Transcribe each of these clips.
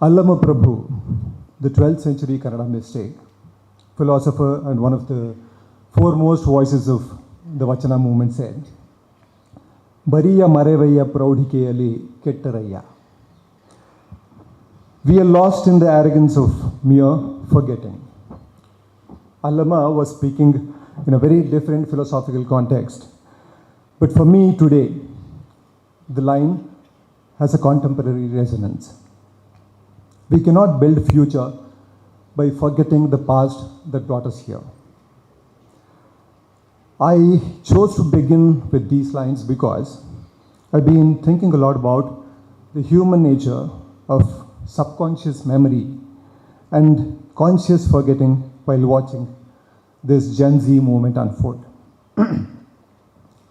Allama Prabhu, the 12th century Kannada mystic, philosopher and one of the foremost voices of the Vachana movement said, Bariya Marevaya Praudhikeyali Kettaraya. We are lost in the arrogance of mere forgetting. Allama was speaking in a very different philosophical context. But for me today, the line has a contemporary resonance. We cannot build future by forgetting the past that brought us here. I chose to begin with these lines because I've been thinking a lot about the human nature of subconscious memory and conscious forgetting while watching this Gen Z movement unfold.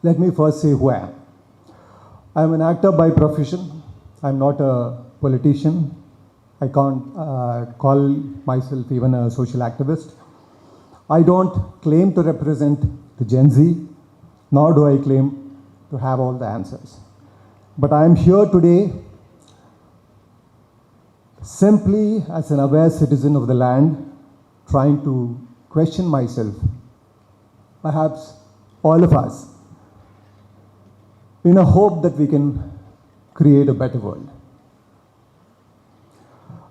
Let me first say who I am. I'm an actor by profession. I'm not a politician. I can't call myself even a social activist. I don't claim to represent the Gen Z, nor do I claim to have all the answers. But I am here today simply as an aware citizen of the land, trying to question myself, perhaps all of us, in a hope that we can create a better world.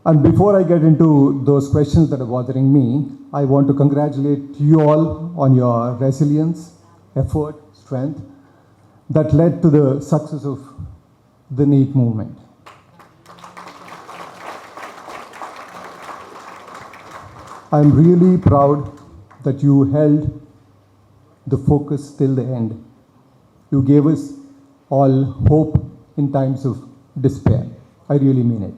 And before I get into those questions that are bothering me, I want to congratulate you all on your resilience, effort, strength that led to the success of the NEET movement. I'm really proud that you held the focus till the end. You gave us all hope in times of despair. I really mean it.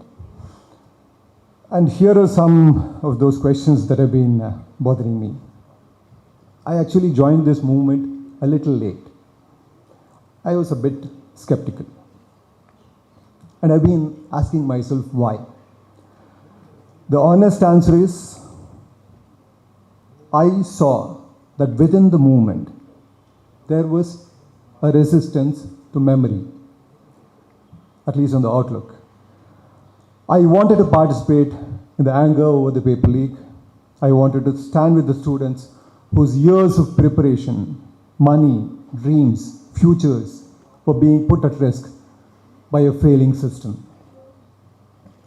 And here are some of those questions that have been bothering me. I actually joined this movement a little late. I was a bit skeptical. And I've been asking myself why. The honest answer is, I saw that within the movement, there was a resistance to memory, at least on the outlook. I wanted to participate in the anger over the paper leak. I wanted to stand with the students whose years of preparation, money, dreams, futures were being put at risk by a failing system.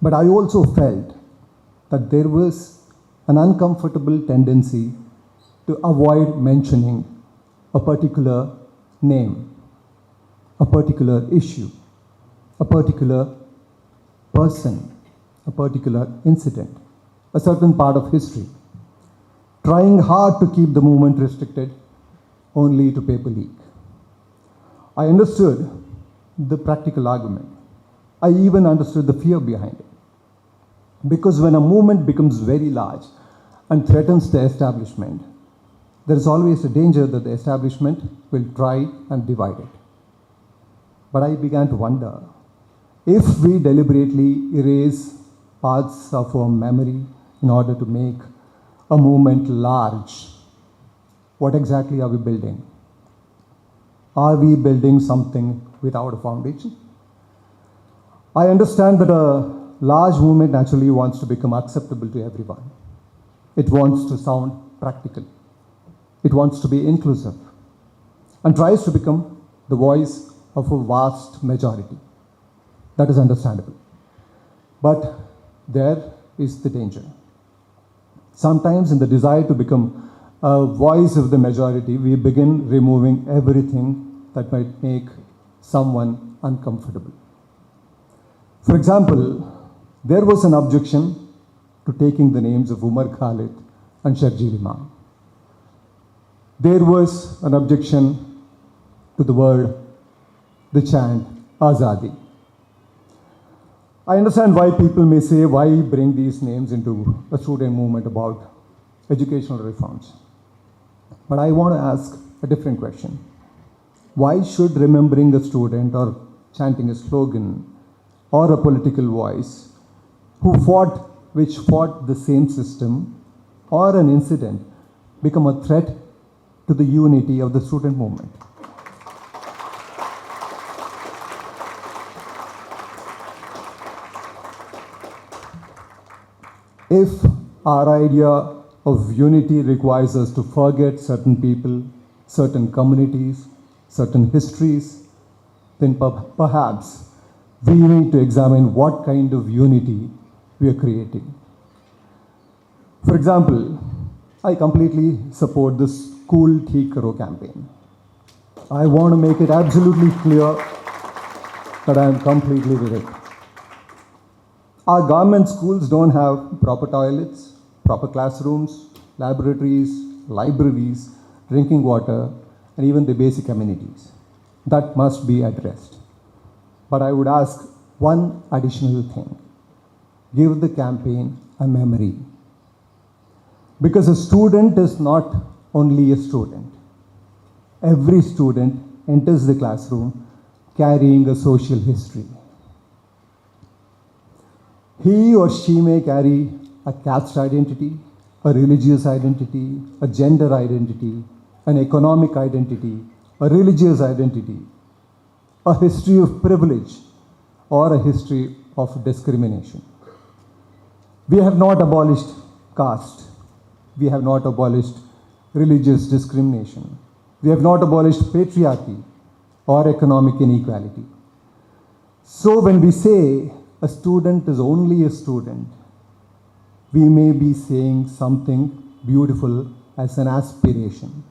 But I also felt that there was an uncomfortable tendency to avoid mentioning a particular name, a particular issue, a particular person, a particular incident, a certain part of history, trying hard to keep the movement restricted only to paper leak. I understood the practical argument. I even understood the fear behind it. Because when a movement becomes very large and threatens the establishment, there is always a danger that the establishment will try and divide it. But I began to wonder, if we deliberately erase parts of our memory in order to make a movement large, what exactly are we building? Are we building something without a foundation? I understand that a large movement naturally wants to become acceptable to everyone. It wants to sound practical. It wants to be inclusive and tries to become the voice of a vast majority. That is understandable. But there is the danger. Sometimes in the desire to become a voice of the majority, we begin removing everything that might make someone uncomfortable. For example, there was an objection to taking the names of Umar Khalid and Sharjeel Imam. There was an objection to the word, the chant, Azadi. I understand why people may say, why bring these names into a student movement about educational reforms? But I want to ask a different question. Why should remembering a student or chanting a slogan or a political voice which fought the same system or an incident become a threat to the unity of the student movement? If our idea of unity requires us to forget certain people, certain communities, certain histories, then perhaps we need to examine what kind of unity we are creating. For example, I completely support this School Thi Karo campaign. I want to make it absolutely clear that I am completely with it. Our government schools don't have proper toilets, proper classrooms, laboratories, libraries, drinking water, and even the basic amenities. That must be addressed. But I would ask one additional thing. Give the campaign a memory. Because a student is not only a student. Every student enters the classroom carrying a social history. He or she may carry a caste identity, a religious identity, a gender identity, an economic identity, a religious identity, a history of privilege, or a history of discrimination. We have not abolished caste. We have not abolished religious discrimination. We have not abolished patriarchy or economic inequality. So when we say a student is only a student, we may be saying something beautiful as an aspiration.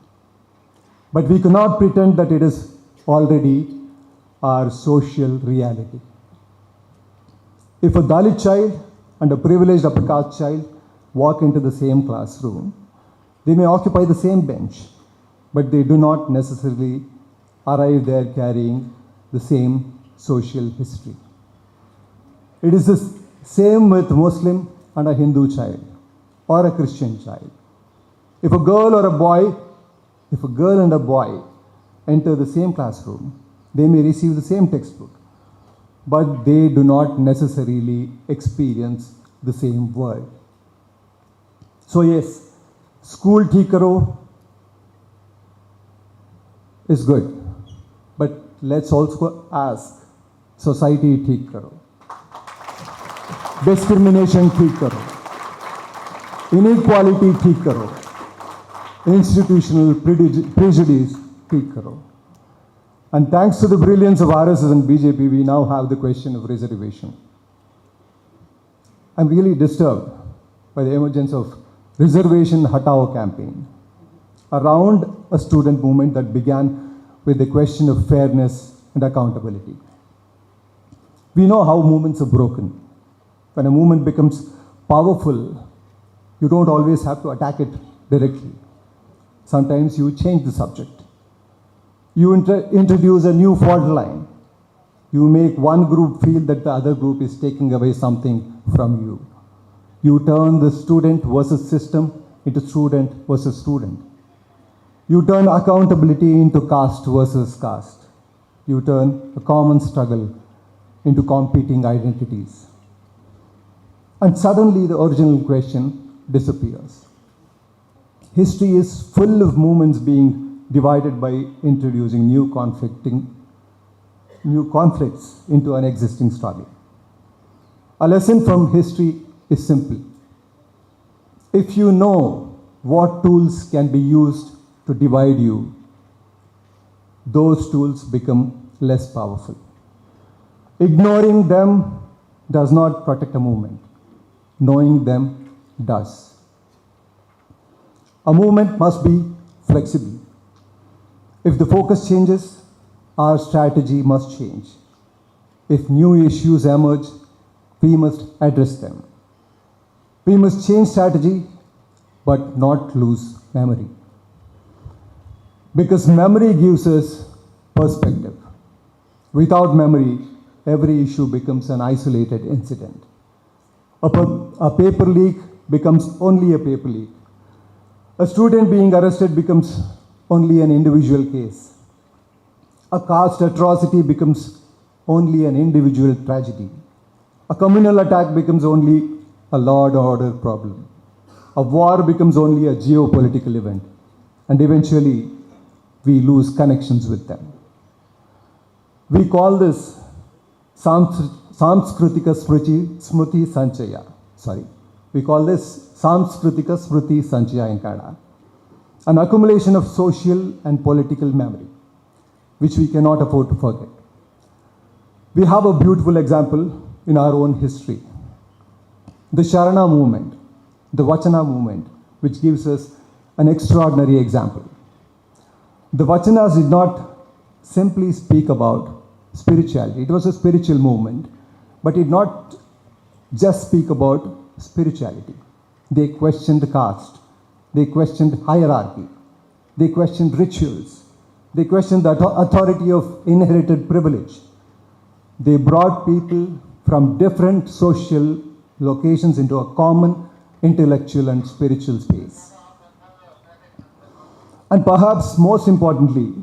But we cannot pretend that it is already our social reality. If a Dalit child and a privileged upper caste child walk into the same classroom, they may occupy the same bench, but they do not necessarily arrive there carrying the same social history. It is the same with a Muslim and a Hindu child or a Christian child. If a girl and a boy enter the same classroom, they may receive the same textbook, but they do not necessarily experience the same world. So yes, School Thi Karo is good, but let's also ask society Thi Karo. Discrimination Thi Karo. Inequality Thi Karo. Institutional prejudice Thi Karo. And thanks to the brilliance of RSS and BJP, we now have the question of reservation. I'm really disturbed by the emergence of Reservation Hatao campaign around a student movement that began with the question of fairness and accountability. We know how movements are broken. When a movement becomes powerful, you don't always have to attack it directly. Sometimes you change the subject. You introduce a new fault line. You make one group feel that the other group is taking away something from you. You turn the student versus system into student versus student. You turn accountability into caste versus caste. You turn a common struggle into competing identities. And suddenly the original question disappears. History is full of movements being divided by introducing new conflicts into an existing struggle. A lesson from history is simple. If you know what tools can be used to divide you, those tools become less powerful. Ignoring them does not protect a movement. Knowing them does. A movement must be flexible. If the focus changes, our strategy must change. If new issues emerge, we must address them. We must change strategy, but not lose memory. Because memory gives us perspective. Without memory, every issue becomes an isolated incident. A paper leak becomes only a paper leak. A student being arrested becomes only an individual case. A caste atrocity becomes only an individual tragedy. A communal attack becomes only a law and order problem. A war becomes only a geopolitical event. And eventually, we lose connections with them. We call this Samskritika Smriti Sanchaya. We call this Samskritika Smriti Sanchaya in Kannada, an accumulation of social and political memory, which we cannot afford to forget. We have a beautiful example in our own history. The Sharana movement, the Vachana movement, which gives us an extraordinary example. The Vachanas did not simply speak about spirituality. It was a spiritual movement, but it did not just speak about spirituality. They questioned caste. They questioned hierarchy. They questioned rituals. They questioned the authority of inherited privilege. They brought people from different social locations into a common intellectual and spiritual space. And perhaps most importantly,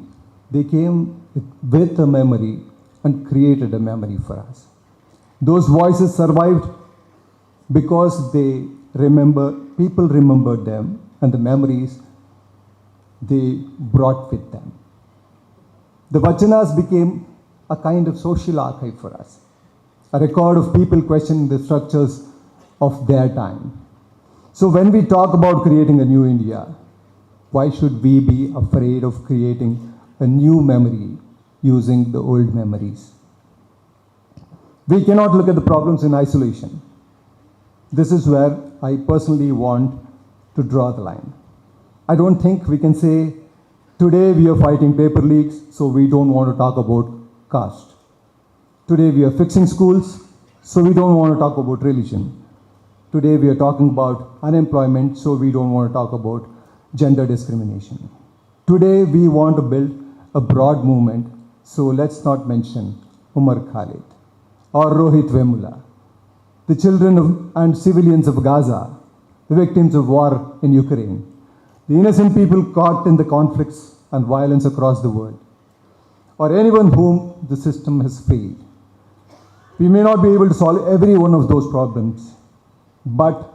they came with a memory and created a memory for us. Those voices survived because people remembered them and the memories they brought with them. The Vachanas became a kind of social archive for us, a record of people questioning the structures of their time. So when we talk about creating a new India, why should we be afraid of creating a new memory using the old memories? We cannot look at the problems in isolation. This is where I personally want to draw the line. I don't think we can say, today we are fighting paper leaks, so we don't want to talk about caste. Today we are fixing schools, so we don't want to talk about religion. Today we are talking about unemployment, so we don't want to talk about gender discrimination. Today we want to build a broad movement, so let's not mention Umar Khalid or Rohit Vemula, the children and civilians of Gaza, the victims of war in Ukraine, the innocent people caught in the conflicts and violence across the world, or anyone whom the system has failed. We may not be able to solve every one of those problems, but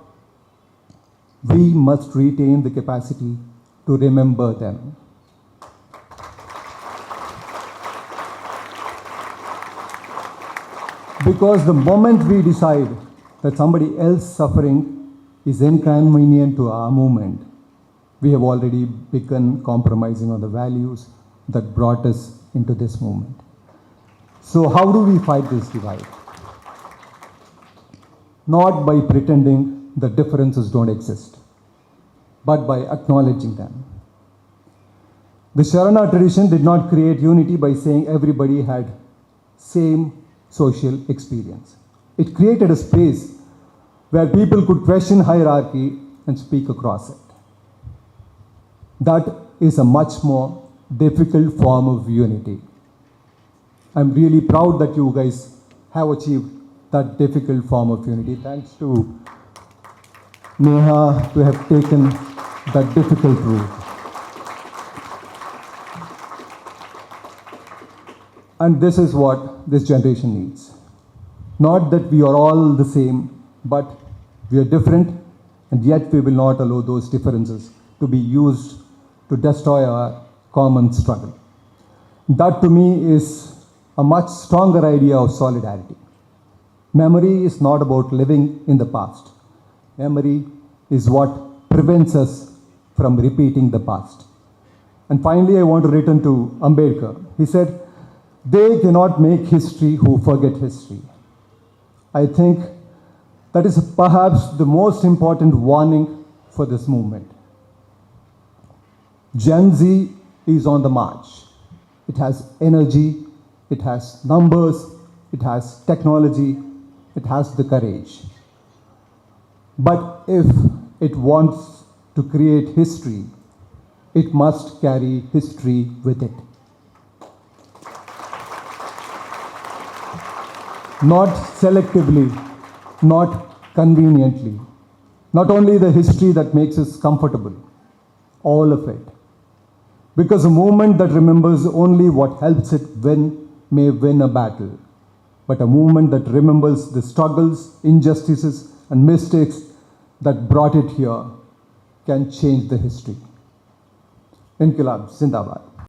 we must retain the capacity to remember them. Because the moment we decide that somebody else's suffering is inconvenient to our movement, we have already begun compromising on the values that brought us into this movement. So how do we fight this divide? Not by pretending that differences don't exist, but by acknowledging them. The Sharana tradition did not create unity by saying everybody had same social experience. It created a space where people could question hierarchy and speak across it. That is a much more difficult form of unity. I'm really proud that you guys have achieved that difficult form of unity. Thanks to Neha to have taken that difficult route. And this is what this generation needs. Not that we are all the same, but we are different, and yet we will not allow those differences to be used to destroy our common struggle. That to me is a much stronger idea of solidarity. Memory is not about living in the past. Memory is what prevents us from repeating the past. And finally, I want to return to Ambedkar. He said, they cannot make history who forget history. I think that is perhaps the most important warning for this movement. Gen Z is on the march. It has energy, it has numbers, it has technology, it has the courage. But if it wants to create history, it must carry history with it. Not selectively, not conveniently. Not only the history that makes us comfortable, all of it. Because a movement that remembers only what helps it win may win a battle. But a movement that remembers the struggles, injustices, and mistakes that brought it here can change the history. Inqilab Zindabad.